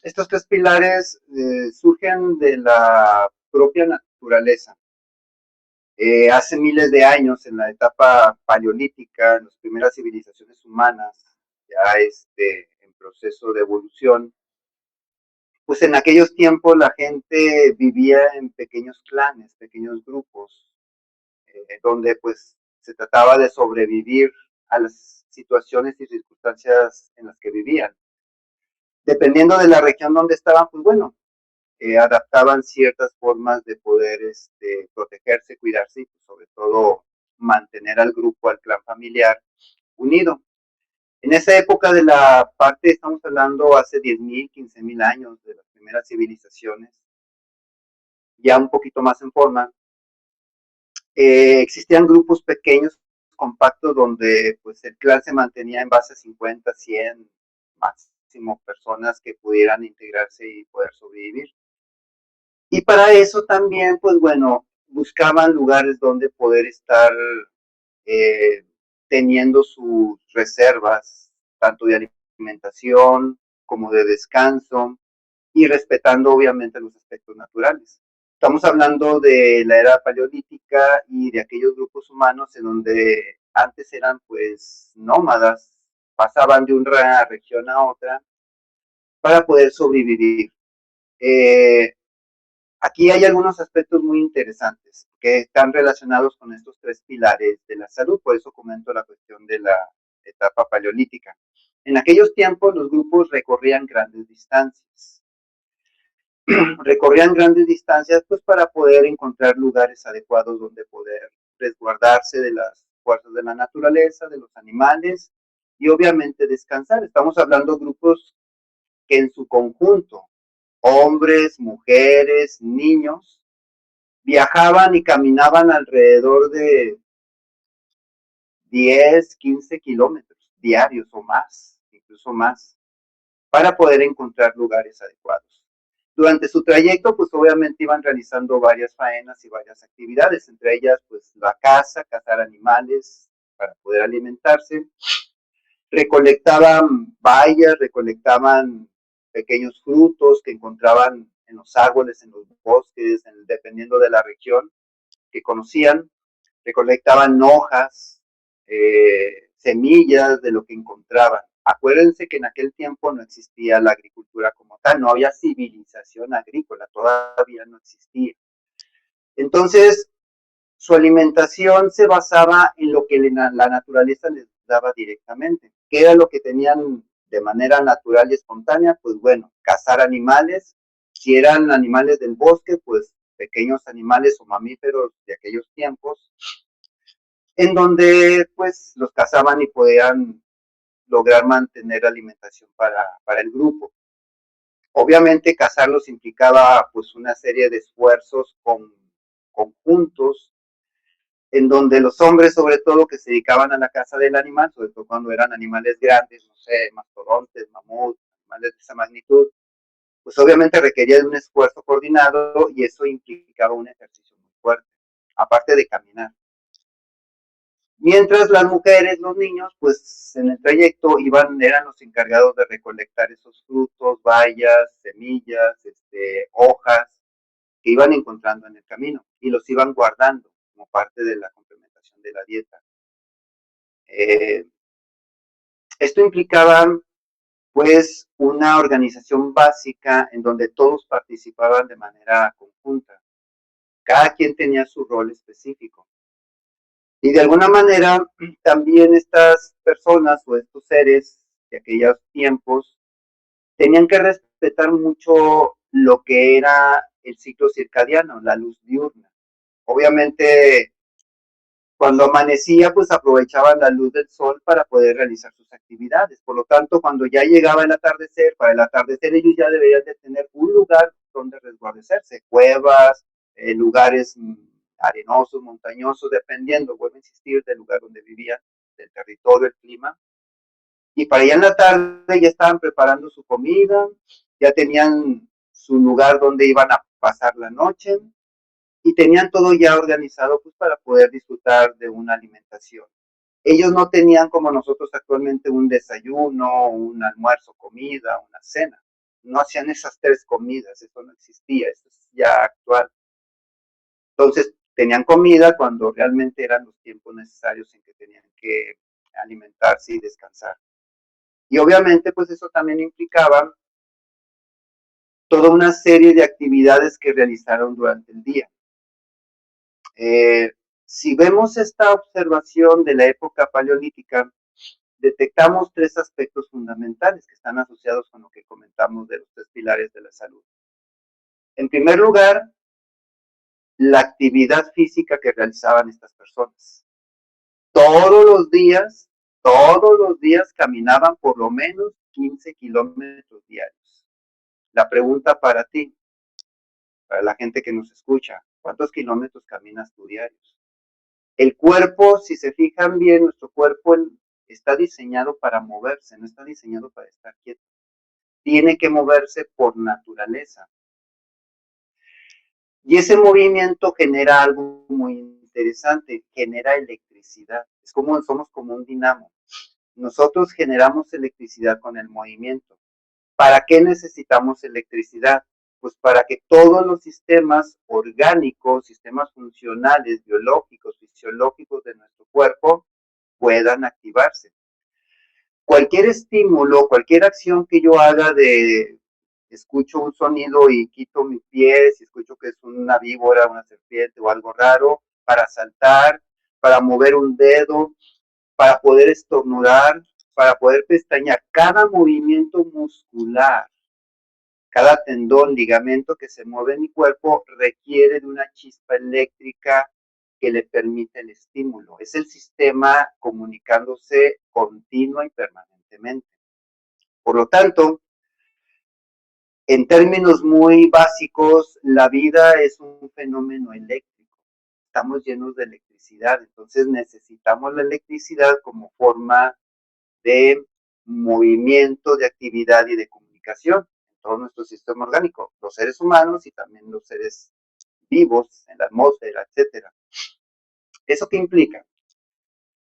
Estos tres pilares surgen de la propia naturaleza. Hace miles de años, en la etapa paleolítica, en las primeras civilizaciones humanas, ya en proceso de evolución, pues en aquellos tiempos la gente vivía en pequeños clanes, pequeños grupos, donde pues se trataba de sobrevivir a las situaciones y circunstancias en las que vivían. Dependiendo de la región donde estaban, pues bueno, adaptaban ciertas formas de poder protegerse, cuidarse y pues, sobre todo mantener al grupo, al clan familiar unido. En esa época de la parte, estamos hablando hace 10,000, 15,000 años de las primeras civilizaciones, ya un poquito más en forma, existían grupos pequeños, compactos, donde pues el clan se mantenía en base a 50, 100 máximo personas que pudieran integrarse y poder sobrevivir. Y para eso también, pues bueno, buscaban lugares donde poder estar eh, teniendo sus reservas, tanto de alimentación como de descanso, y respetando obviamente los aspectos naturales. Estamos hablando de la era paleolítica y de aquellos grupos humanos en donde antes eran pues nómadas, pasaban de una región a otra para poder sobrevivir. Eh, Aquí hay algunos aspectos muy interesantes que están relacionados con estos tres pilares de la salud, por eso comento la cuestión de la etapa paleolítica. En aquellos tiempos los grupos recorrían grandes distancias, recorrían grandes distancias pues para poder encontrar lugares adecuados donde poder resguardarse de las fuerzas de la naturaleza, de los animales y obviamente descansar. Estamos hablando de grupos que en su conjunto, hombres, mujeres, niños, viajaban y caminaban alrededor de 10, 15 kilómetros diarios o más, incluso más, para poder encontrar lugares adecuados. Durante su trayecto, pues obviamente iban realizando varias faenas y varias actividades, entre ellas, pues la caza, cazar animales para poder alimentarse, recolectaban bayas, recolectaban pequeños frutos que encontraban en los árboles, en los bosques, dependiendo de la región que conocían, recolectaban hojas, semillas de lo que encontraban. Acuérdense que en aquel tiempo no existía la agricultura como tal, no había civilización agrícola, todavía no existía. Entonces, su alimentación se basaba en lo que la naturaleza les daba directamente. ¿Qué era lo que tenían de manera natural y espontánea? Pues bueno, cazar animales. Si eran animales del bosque, pues pequeños animales o mamíferos de aquellos tiempos, en donde pues los cazaban y podían lograr mantener alimentación para el grupo. Obviamente cazarlos implicaba pues una serie de esfuerzos conjuntos en donde los hombres sobre todo que se dedicaban a la caza del animal, sobre todo cuando eran animales grandes, no sé, mastodontes, mamuts, animales de esa magnitud, pues obviamente requería de un esfuerzo coordinado y eso implicaba un ejercicio muy fuerte, aparte de caminar. Mientras las mujeres, los niños, pues en el trayecto eran los encargados de recolectar esos frutos, bayas, semillas, hojas que iban encontrando en el camino y los iban guardando como parte de la complementación de la dieta. Eh, Esto implicaba pues una organización básica en donde todos participaban de manera conjunta. Cada quien tenía su rol específico. Y de alguna manera también estas personas o estos seres de aquellos tiempos tenían que respetar mucho lo que era el ciclo circadiano, la luz diurna. Obviamente, cuando amanecía, pues aprovechaban la luz del sol para poder realizar sus actividades. Por lo tanto, cuando ya llegaba el atardecer, para el atardecer ellos ya deberían de tener un lugar donde resguardecerse, cuevas, lugares arenosos, montañosos, dependiendo, vuelvo a insistir, del lugar donde vivían, del territorio, el clima. Y para allá en la tarde ya estaban preparando su comida, ya tenían su lugar donde iban a pasar la noche y tenían todo ya organizado pues para poder disfrutar de una alimentación. Ellos no tenían como nosotros actualmente un desayuno, un almuerzo, comida, una cena. no hacían esas tres comidas, eso no existía, eso es ya actual. Entonces, tenían comida cuando realmente eran los tiempos necesarios en que tenían que alimentarse y descansar. Y obviamente, pues eso también implicaba toda una serie de actividades que realizaron durante el día. Eh, si vemos esta observación de la época paleolítica, detectamos tres aspectos fundamentales que están asociados con lo que comentamos de los tres pilares de la salud. En primer lugar, la actividad física que realizaban estas personas. Todos los días, todos los días caminaban por lo menos 15 kilómetros diarios. La pregunta para ti, para la gente que nos escucha, ¿cuántos kilómetros caminas tú diarios? El cuerpo, si se fijan bien, nuestro cuerpo está diseñado para moverse, no está diseñado para estar quieto. Tiene que moverse por naturaleza. Y ese movimiento genera algo muy interesante, genera electricidad. Es como somos como un dinamo. Nosotros generamos electricidad con el movimiento. ¿Para qué necesitamos electricidad? Pues para que todos los sistemas orgánicos, sistemas funcionales, biológicos, fisiológicos de nuestro cuerpo puedan activarse. Cualquier estímulo, cualquier acción que yo haga de escucho un sonido y quito mi pie, si escucho que es una víbora, una serpiente o algo raro, para saltar, para mover un dedo, para poder estornudar, para poder pestañear. Cada movimiento muscular, cada tendón, ligamento que se mueve en mi cuerpo requiere de una chispa eléctrica que le permite el estímulo. Es el sistema comunicándose continua y permanentemente. Por lo tanto, en términos muy básicos, la vida es un fenómeno eléctrico. Estamos llenos de electricidad, entonces necesitamos la electricidad como forma de movimiento, de actividad y de comunicación en todo nuestro sistema orgánico, los seres humanos y también los seres vivos en la atmósfera, etcétera. ¿Eso qué implica?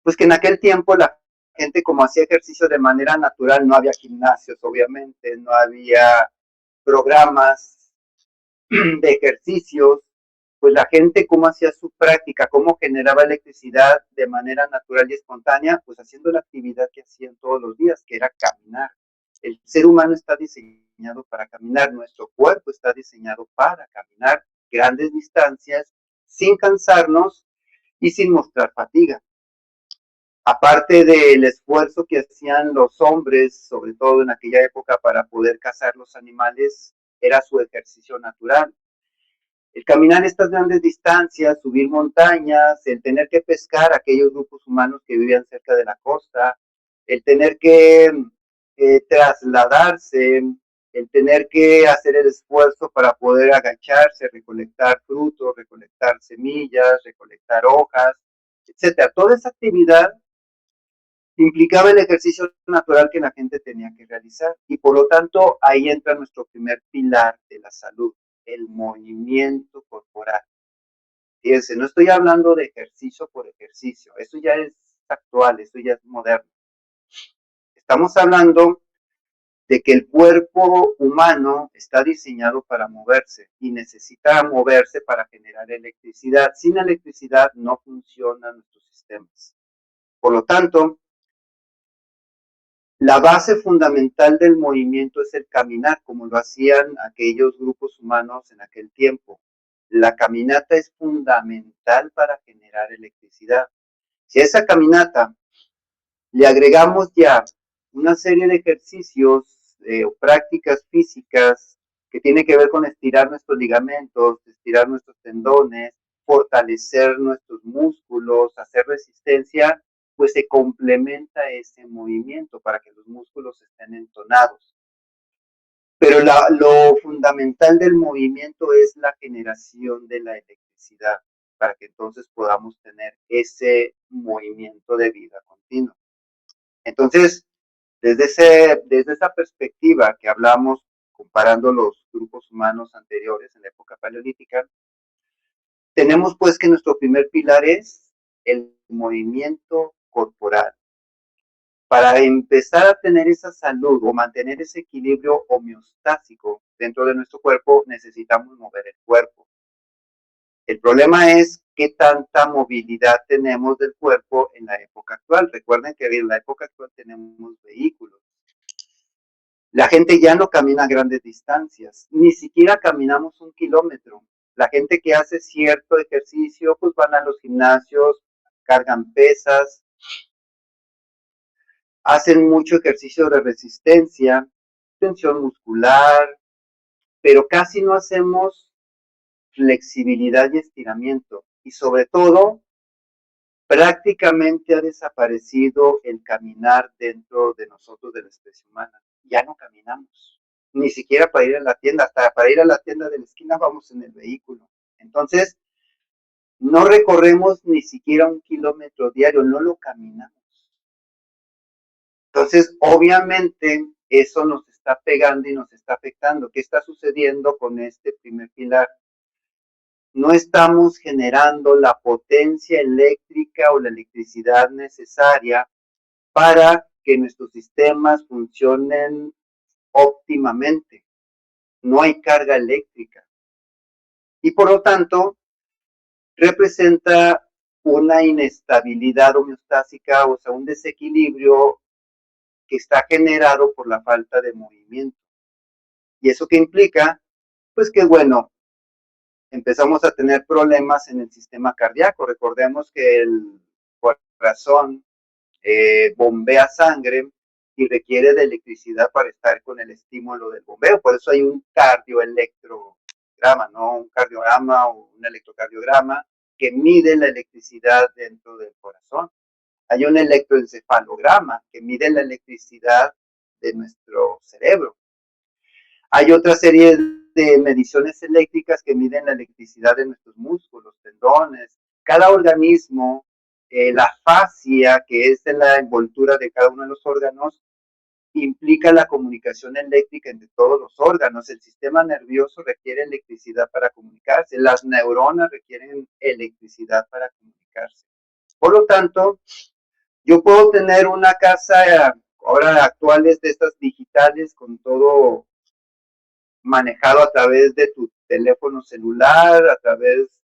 Pues que en aquel tiempo la gente como hacía ejercicio de manera natural, no había gimnasios, obviamente, no había programas de ejercicios, pues la gente cómo hacía su práctica, cómo generaba electricidad de manera natural y espontánea, pues haciendo la actividad que hacían todos los días, que era caminar. El ser humano está diseñado para caminar, nuestro cuerpo está diseñado para caminar grandes distancias sin cansarnos y sin mostrar fatiga. Aparte del esfuerzo que hacían los hombres, sobre todo en aquella época, para poder cazar los animales, era su ejercicio natural. El caminar estas grandes distancias, subir montañas, el tener que pescar a aquellos grupos humanos que vivían cerca de la costa, el tener que trasladarse, el tener que hacer el esfuerzo para poder agacharse, recolectar frutos, recolectar semillas, recolectar hojas, etcétera. Toda esa actividad implicaba el ejercicio natural que la gente tenía que realizar y por lo tanto ahí entra nuestro primer pilar de la salud, el movimiento corporal. Fíjense, no estoy hablando de ejercicio por ejercicio, eso ya es actual, eso ya es moderno. Estamos hablando de que el cuerpo humano está diseñado para moverse y necesita moverse para generar electricidad. Sin electricidad no funcionan nuestros sistemas. Por lo tanto, la base fundamental del movimiento es el caminar, como lo hacían aquellos grupos humanos en aquel tiempo. La caminata es fundamental para generar electricidad. Si a esa caminata le agregamos ya una serie de ejercicios o prácticas físicas que tiene que ver con estirar nuestros ligamentos, estirar nuestros tendones, fortalecer nuestros músculos, hacer resistencia, pues se complementa ese movimiento para que los músculos estén entonados. Pero lo fundamental del movimiento es la generación de la electricidad para que entonces podamos tener ese movimiento de vida continuo. Entonces, desde esa perspectiva que hablamos, comparando los grupos humanos anteriores en la época paleolítica, tenemos pues que nuestro primer pilar es el movimiento corporal. Para empezar a tener esa salud o mantener ese equilibrio homeostático dentro de nuestro cuerpo, necesitamos mover el cuerpo. El problema es qué tanta movilidad tenemos del cuerpo en la época actual. Recuerden que en la época actual tenemos vehículos. La gente ya no camina grandes distancias, ni siquiera caminamos 1 kilómetro. La gente que hace cierto ejercicio, pues van a los gimnasios, cargan pesas, hacen mucho ejercicio de resistencia, tensión muscular, pero casi no hacemos flexibilidad y estiramiento. Y sobre todo, prácticamente ha desaparecido el caminar dentro de nosotros, de la especie humana. Ya no caminamos, ni siquiera para ir a la tienda, hasta para ir a la tienda de la esquina vamos en el vehículo. Entonces, no recorremos ni siquiera 1 kilómetro diario, no lo caminamos. Entonces, obviamente, eso nos está pegando y nos está afectando. ¿Qué está sucediendo con este primer pilar? No estamos generando la potencia eléctrica o la electricidad necesaria para que nuestros sistemas funcionen óptimamente. No hay carga eléctrica. Y por lo tanto, representa una inestabilidad homeostásica, o sea, un desequilibrio que está generado por la falta de movimiento. ¿Y eso qué implica? Pues que, bueno, empezamos a tener problemas en el sistema cardíaco. Recordemos que el corazón bombea sangre y requiere de electricidad para estar con el estímulo del bombeo. Por eso hay un cardioelectrograma, ¿no? Un cardiograma o un electrocardiograma que mide la electricidad dentro del corazón. Hay un electroencefalograma que mide la electricidad de nuestro cerebro. Hay otra serie de mediciones eléctricas que miden la electricidad de nuestros músculos, tendones. Cada organismo, la fascia, que es la envoltura de cada uno de los órganos, implica la comunicación eléctrica entre todos los órganos. El sistema nervioso requiere electricidad para comunicarse. Las neuronas requieren electricidad para comunicarse. Por lo tanto, yo puedo tener una casa ahora actuales de estas digitales con todo manejado a través de tu teléfono celular, a través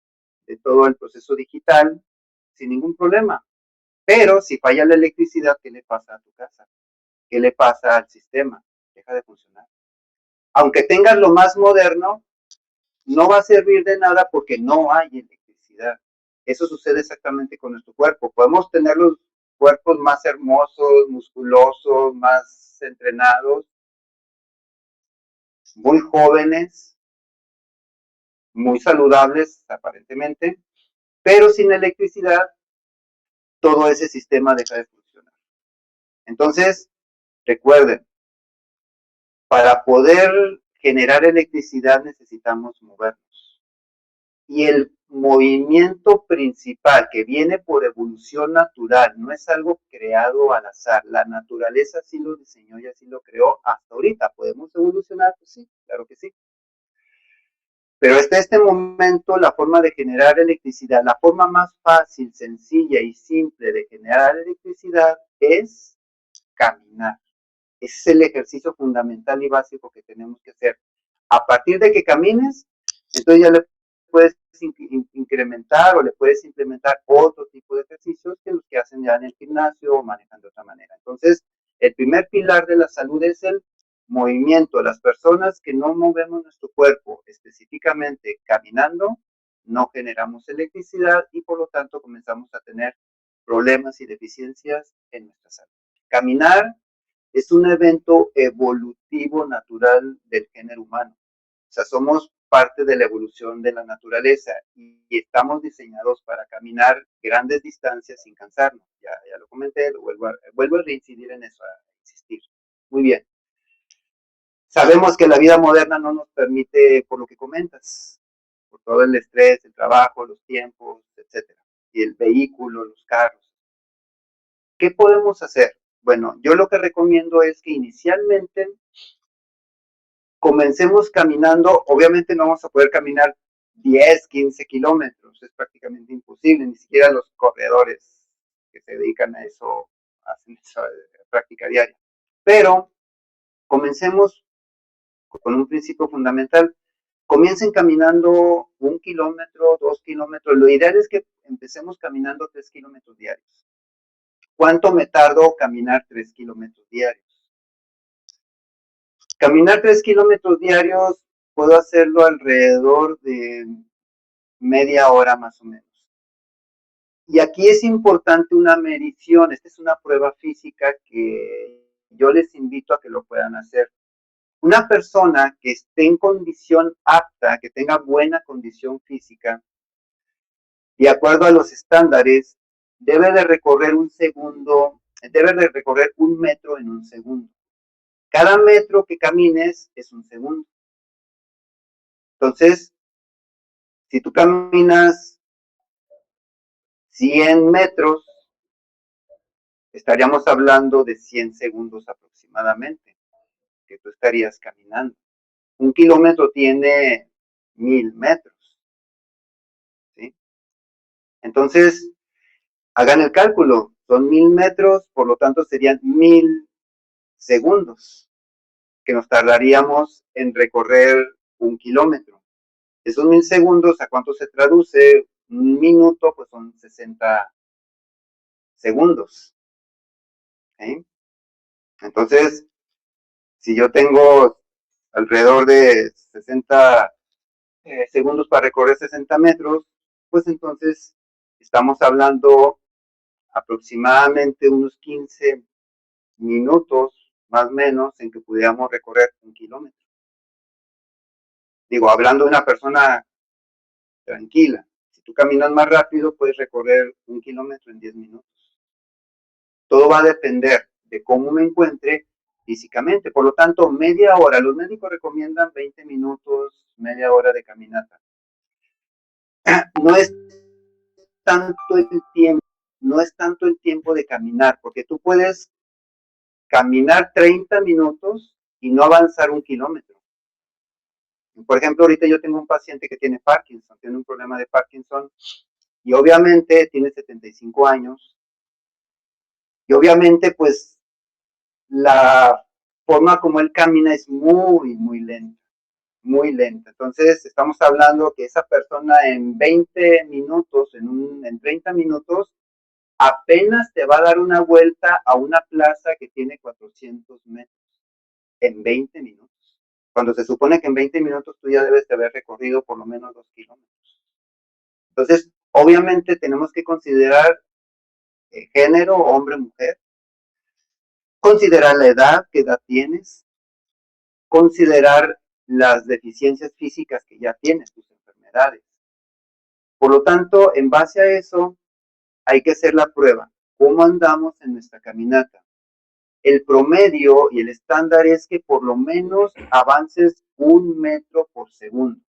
de todo el proceso digital, sin ningún problema. Pero si falla la electricidad, ¿qué le pasa a tu casa? ¿Qué le pasa al sistema? Deja de funcionar. Aunque tengas lo más moderno, no va a servir de nada porque no hay electricidad. Eso sucede exactamente con nuestro cuerpo. Podemos tener los cuerpos más hermosos, musculosos, más entrenados, muy jóvenes, muy saludables aparentemente, pero sin electricidad todo ese sistema deja de funcionar. Entonces, recuerden, para poder generar electricidad necesitamos movernos. Y el movimiento principal que viene por evolución natural, no es algo creado al azar. La naturaleza sí lo diseñó y así lo creó hasta ahorita. ¿Podemos evolucionar? Pues sí, claro que sí. Pero hasta este momento la forma de generar electricidad, la forma más fácil, sencilla y simple de generar electricidad es caminar. Ese es el ejercicio fundamental y básico que tenemos que hacer. A partir de que camines, entonces ya le puedes incrementar o le puedes implementar otro tipo de ejercicios que los que hacen ya en el gimnasio o manejan de otra manera. Entonces, el primer pilar de la salud es el movimiento. Las personas que no movemos nuestro cuerpo, específicamente caminando, no generamos electricidad y por lo tanto comenzamos a tener problemas y deficiencias en nuestra salud. Caminar es un evento evolutivo natural del género humano. O sea, somos parte de la evolución de la naturaleza y estamos diseñados para caminar grandes distancias sin cansarnos. Ya lo comenté, vuelvo a reincidir en eso, a insistir. Muy bien. Sabemos que la vida moderna no nos permite, por lo que comentas, por todo el estrés, el trabajo, los tiempos, etcétera, y el vehículo, los carros. ¿Qué podemos hacer? Bueno, yo lo que recomiendo es que inicialmente comencemos caminando. Obviamente no vamos a poder caminar 10, 15 kilómetros, es prácticamente imposible, ni siquiera los corredores que se dedican a eso hacen eso práctica diaria. Pero comencemos con un principio fundamental. Comiencen caminando 1 kilómetro, 2 kilómetros. Lo ideal es que empecemos caminando 3 kilómetros diarios. ¿Cuánto me tardo caminar 3 kilómetros diarios? Caminar 3 kilómetros diarios puedo hacerlo alrededor de media hora más o menos. Y aquí es importante una medición. Esta es una prueba física que yo les invito a que lo puedan hacer. Una persona que esté en condición apta, que tenga buena condición física, de acuerdo a los estándares, debe de recorrer 1 metro en 1 segundo. Cada metro que camines es 1 segundo. Entonces, si tú caminas 100 metros, estaríamos hablando de 100 segundos aproximadamente que tú estarías caminando. 1 kilómetro tiene 1000 metros, ¿sí? Entonces, hagan el cálculo, son 1000 metros, por lo tanto serían 1000 segundos que nos tardaríamos en recorrer 1 kilómetro. Esos 1000 segundos, ¿a cuánto se traduce? Un minuto, pues son 60 segundos. ¿Sí? Entonces, si yo tengo alrededor de 60 segundos para recorrer 60 metros, pues entonces estamos hablando aproximadamente unos 15 minutos, más o menos, en que pudiéramos recorrer 1 kilómetro. Digo, hablando de una persona tranquila. Si tú caminas más rápido, puedes recorrer 1 kilómetro en 10 minutos. Todo va a depender de cómo me encuentre físicamente. Por lo tanto, media hora. Los médicos recomiendan 20 minutos, media hora de caminata. No es tanto el tiempo, no es tanto el tiempo de caminar, porque tú puedes caminar 30 minutos y no avanzar 1 kilómetro. Por ejemplo, ahorita yo tengo un paciente que tiene Parkinson, tiene un problema de Parkinson y obviamente tiene 75 años y obviamente pues la forma como él camina es muy, muy lenta, muy lenta. Entonces estamos hablando que esa persona en 20 minutos, en 30 minutos, apenas te va a dar una vuelta a una plaza que tiene 400 metros en 20 minutos. Cuando se supone que en 20 minutos tú ya debes de haber recorrido por lo menos 2 kilómetros. Entonces, obviamente tenemos que considerar el género, hombre, mujer, considerar la edad, qué edad tienes, considerar las deficiencias físicas que ya tienes, tus enfermedades. Por lo tanto, en base a eso, hay que hacer la prueba. ¿Cómo andamos en nuestra caminata? El promedio y el estándar es que por lo menos avances 1 metro por segundo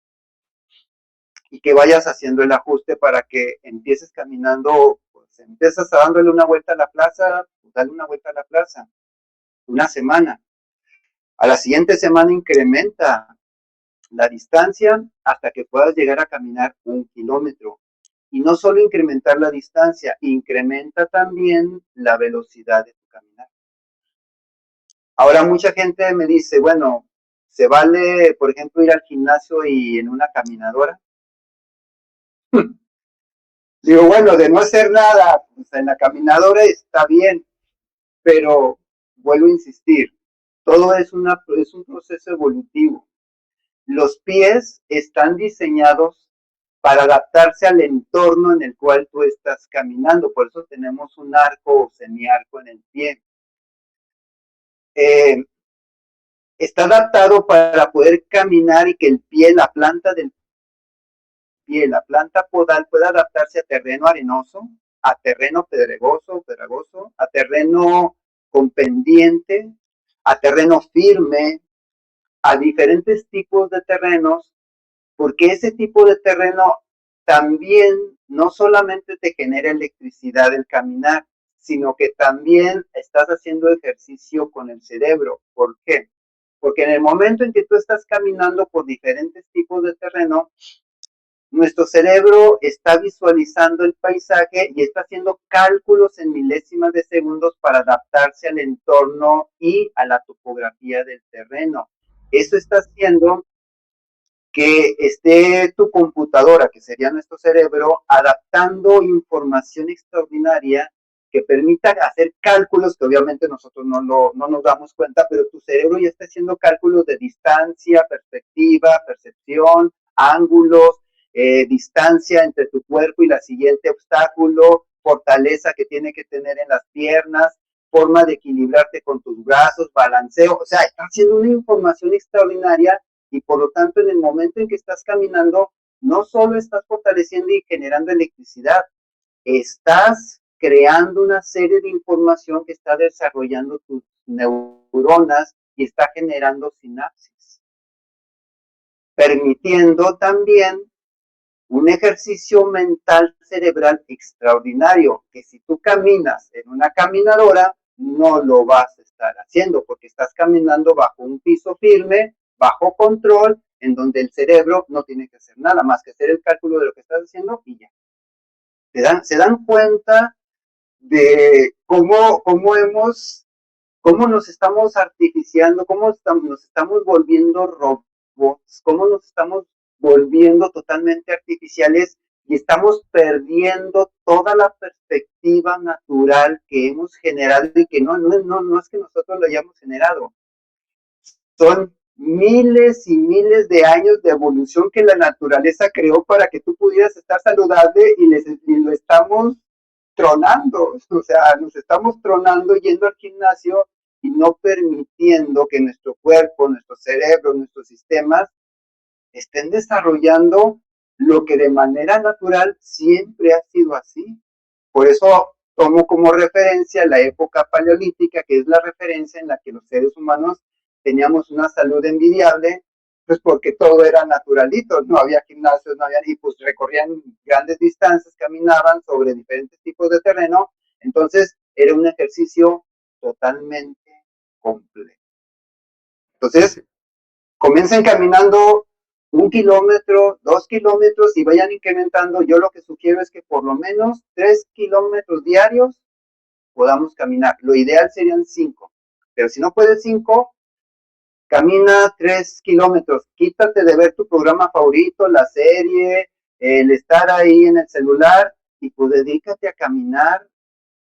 y que vayas haciendo el ajuste para que empieces caminando, pues empiezas dándole una vuelta a la plaza, pues dale una vuelta a la plaza, una semana. A la siguiente semana incrementa la distancia hasta que puedas llegar a caminar 1 kilómetro. Y no solo incrementar la distancia, incrementa también la velocidad de tu caminar. Ahora mucha gente me dice, bueno, ¿se vale, por ejemplo, ir al gimnasio y en una caminadora? Digo, bueno, de no hacer nada, pues en la caminadora está bien, pero vuelvo a insistir, todo es un proceso evolutivo. Los pies están diseñados para adaptarse al entorno en el cual tú estás caminando, por eso tenemos un arco o semiarco en el pie. Está adaptado para poder caminar y que el pie, la planta del pie, la planta podal pueda adaptarse a terreno arenoso, a terreno pedregoso, a terreno con pendiente, a terreno firme, a diferentes tipos de terrenos, porque ese tipo de terreno también no solamente te genera electricidad el caminar, sino que también estás haciendo ejercicio con el cerebro. ¿Por qué? Porque en el momento en que tú estás caminando por diferentes tipos de terreno, nuestro cerebro está visualizando el paisaje y está haciendo cálculos en milésimas de segundos para adaptarse al entorno y a la topografía del terreno. Eso está haciendo que esté tu computadora, que sería nuestro cerebro, adaptando información extraordinaria que permita hacer cálculos que obviamente nosotros no nos damos cuenta, pero tu cerebro ya está haciendo cálculos de distancia, perspectiva, percepción, ángulos, distancia entre tu cuerpo y la siguiente obstáculo, fortaleza que tiene que tener en las piernas, forma de equilibrarte con tus brazos, balanceo, o sea, está haciendo una información extraordinaria y por lo tanto en el momento en que estás caminando, no solo estás fortaleciendo y generando electricidad, estás creando una serie de información que está desarrollando tus neuronas y está generando sinapsis, permitiendo también un ejercicio mental cerebral extraordinario, que si tú caminas en una caminadora, no lo vas a estar haciendo, porque estás caminando bajo un piso firme, bajo control, en donde el cerebro no tiene que hacer nada más que hacer el cálculo de lo que estás haciendo y ya. Se dan cuenta de cómo nos estamos artificiando, nos estamos volviendo robots, cómo nos estamos volviendo totalmente artificiales y estamos perdiendo toda la perspectiva natural que hemos generado y que no es que nosotros lo hayamos generado. Son miles y miles de años de evolución que la naturaleza creó para que tú pudieras estar saludable y lo estamos tronando, o sea, nos estamos tronando yendo al gimnasio y no permitiendo que nuestro cuerpo, nuestro cerebro, nuestros sistemas estén desarrollando lo que de manera natural siempre ha sido así. Por eso tomo como referencia la época paleolítica, que es la referencia en la que los seres humanos teníamos una salud envidiable, pues porque todo era naturalito, no había gimnasios, no había, y pues recorrían grandes distancias, caminaban sobre diferentes tipos de terreno, entonces era un ejercicio totalmente completo. Entonces, comiencen caminando 1 kilómetro, 2 kilómetros y vayan incrementando. Yo lo que sugiero es que por lo menos 3 kilómetros diarios podamos caminar. Lo ideal serían 5, pero si no puedes 5, camina 3 kilómetros. Quítate de ver tu programa favorito, la serie, el estar ahí en el celular y pues dedícate a caminar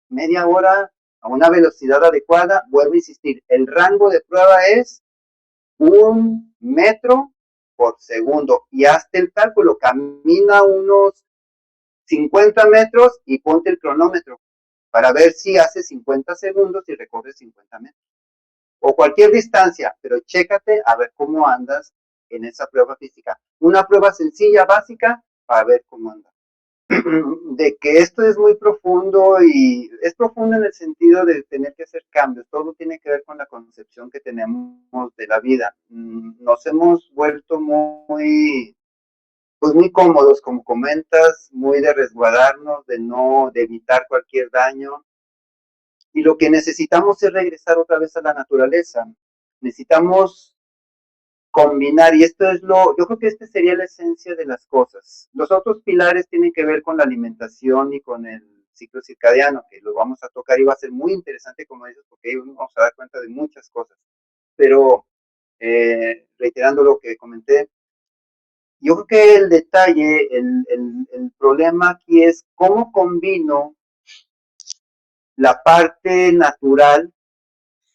media hora a una velocidad adecuada. Vuelvo a insistir, el rango de prueba es 1 metro por segundo y hazte el cálculo, camina unos 50 metros y ponte el cronómetro para ver si hace 50 segundos y recorres 50 metros o cualquier distancia, pero chécate a ver cómo andas en esa prueba física. Una prueba sencilla, básica, para ver cómo andas. De que esto es muy profundo y es profundo en el sentido de tener que hacer cambios. Todo tiene que ver con la concepción que tenemos de la vida. Nos hemos vuelto pues muy cómodos, como comentas, muy de resguardarnos, de evitar cualquier daño. Y lo que necesitamos es regresar otra vez a la naturaleza. Necesitamos combinar, y esto es yo creo que esta sería la esencia de las cosas. Los otros pilares tienen que ver con la alimentación y con el ciclo circadiano, que lo vamos a tocar y va a ser muy interesante, como dices, porque ahí vamos a dar cuenta de muchas cosas. Pero, reiterando lo que comenté, yo creo que el detalle, el problema aquí es cómo combino la parte natural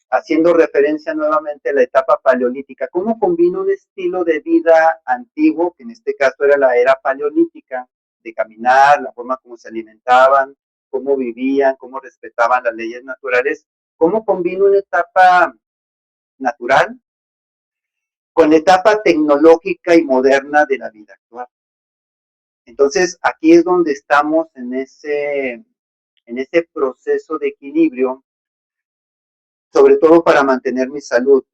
haciendo referencia nuevamente a la etapa paleolítica, cómo combina un estilo de vida antiguo, que en este caso era la era paleolítica, de caminar, la forma como se alimentaban, cómo vivían, cómo respetaban las leyes naturales, cómo combina una etapa natural con la etapa tecnológica y moderna de la vida actual. Entonces, aquí es donde estamos en ese proceso de equilibrio, sobre todo para mantener mi salud.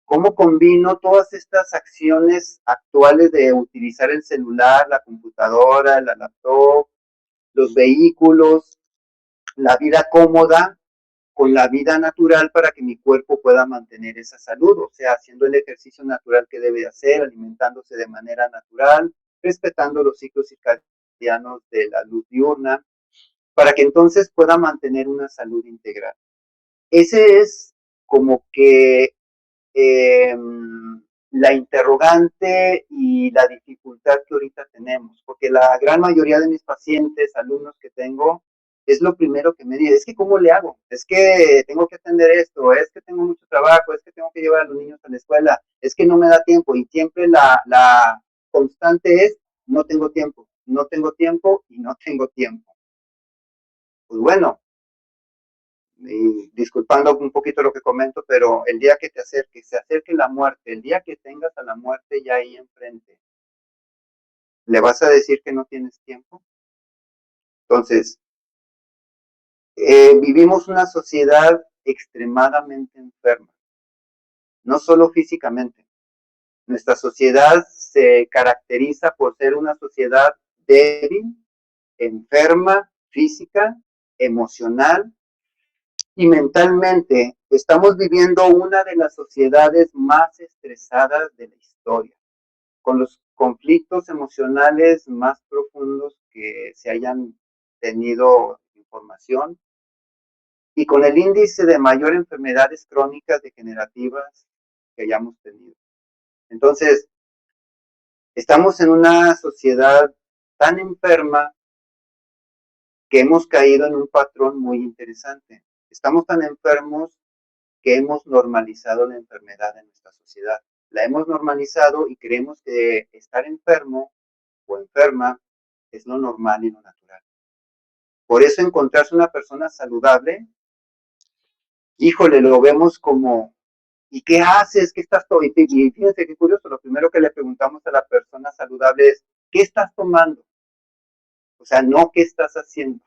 ¿Cómo combino todas estas acciones actuales de utilizar el celular, la computadora, la laptop, los vehículos, la vida cómoda con la vida natural para que mi cuerpo pueda mantener esa salud? O sea, haciendo el ejercicio natural que debe hacer, alimentándose de manera natural, respetando los ciclos circadianos de la luz diurna, para que entonces pueda mantener una salud integral. Ese es como que eh, la interrogante y la dificultad que ahorita tenemos, porque la gran mayoría de mis pacientes, alumnos que tengo, es lo primero que me dicen, es que ¿cómo le hago? Es que tengo que atender esto, es que tengo mucho trabajo, es que tengo que llevar a los niños a la escuela, es que no me da tiempo, y siempre la constante es, no tengo tiempo, no tengo tiempo y no tengo tiempo. Pues bueno, y disculpando un poquito lo que comento, pero el día que te acerque, se acerque la muerte, el día que tengas a la muerte ya ahí enfrente, ¿le vas a decir que no tienes tiempo? Entonces, vivimos una sociedad extremadamente enferma, no solo físicamente. Nuestra sociedad se caracteriza por ser una sociedad débil, enferma, física, emocional y mentalmente. Estamos viviendo una de las sociedades más estresadas de la historia, con los conflictos emocionales más profundos que se hayan tenido información y con el índice de mayor enfermedades crónicas degenerativas que hayamos tenido. Entonces, estamos en una sociedad tan enferma que hemos caído en un patrón muy interesante. Estamos tan enfermos que hemos normalizado la enfermedad en nuestra sociedad. La hemos normalizado y creemos que estar enfermo o enferma es lo normal y lo natural. Por eso encontrarse una persona saludable, híjole, lo vemos como, ¿y qué haces? ¿Qué estás tomando? Y fíjense qué curioso, lo primero que le preguntamos a la persona saludable es, ¿qué estás tomando? O sea, no qué estás haciendo.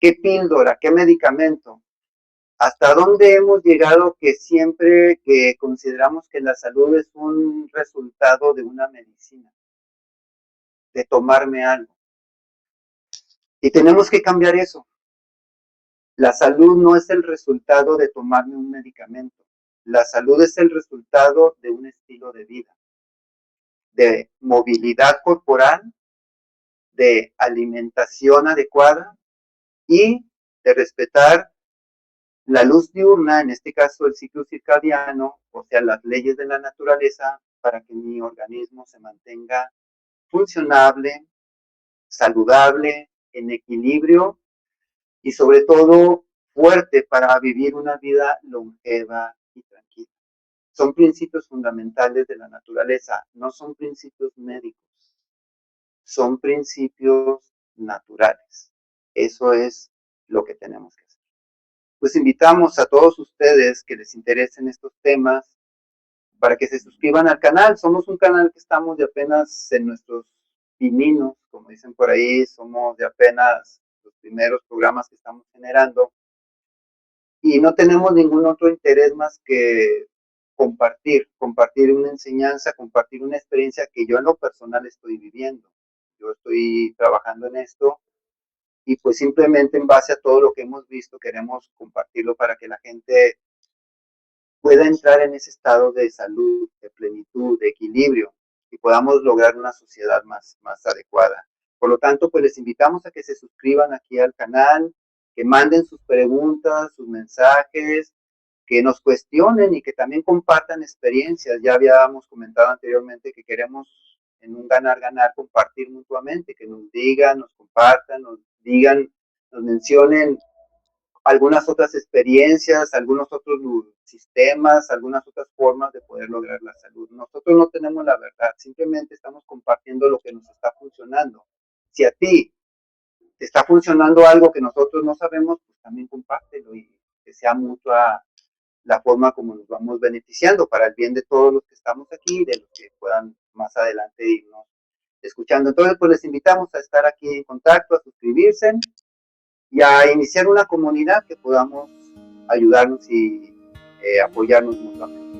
¿Qué píldora? ¿Qué medicamento? ¿Hasta dónde hemos llegado que siempre que consideramos que la salud es un resultado de una medicina, de tomarme algo? Y tenemos que cambiar eso. La salud no es el resultado de tomarme un medicamento. La salud es el resultado de un estilo de vida, de movilidad corporal, de alimentación adecuada y de respetar la luz diurna, en este caso el ciclo circadiano, o sea, las leyes de la naturaleza, para que mi organismo se mantenga funcionable, saludable, en equilibrio y sobre todo fuerte para vivir una vida longeva y tranquila. Son principios fundamentales de la naturaleza, no son principios médicos, son principios naturales. Eso es lo que tenemos que hacer. Pues invitamos a todos ustedes que les interesen estos temas para que se suscriban al canal. Somos un canal que estamos de apenas en nuestros pininos, como dicen por ahí, somos de apenas los primeros programas que estamos generando y no tenemos ningún otro interés más que compartir una enseñanza, compartir una experiencia que yo en lo personal estoy viviendo. Yo estoy trabajando en esto y pues simplemente en base a todo lo que hemos visto queremos compartirlo para que la gente pueda entrar en ese estado de salud, de plenitud, de equilibrio y podamos lograr una sociedad más adecuada. Por lo tanto, pues les invitamos a que se suscriban aquí al canal, que manden sus preguntas, sus mensajes, que nos cuestionen y que también compartan experiencias. Ya habíamos comentado anteriormente que queremos en un ganar-ganar compartir mutuamente, que nos digan, nos compartan, nos digan, nos mencionen algunas otras experiencias, algunos otros sistemas, algunas otras formas de poder lograr la salud. Nosotros no tenemos la verdad, simplemente estamos compartiendo lo que nos está funcionando. Si a ti te está funcionando algo que nosotros no sabemos, pues también compártelo y que sea mutua la forma como nos vamos beneficiando para el bien de todos los que estamos aquí y de los que puedan más adelante irnos escuchando. Entonces, pues les invitamos a estar aquí en contacto, a suscribirse y a iniciar una comunidad que podamos ayudarnos y apoyarnos mutuamente.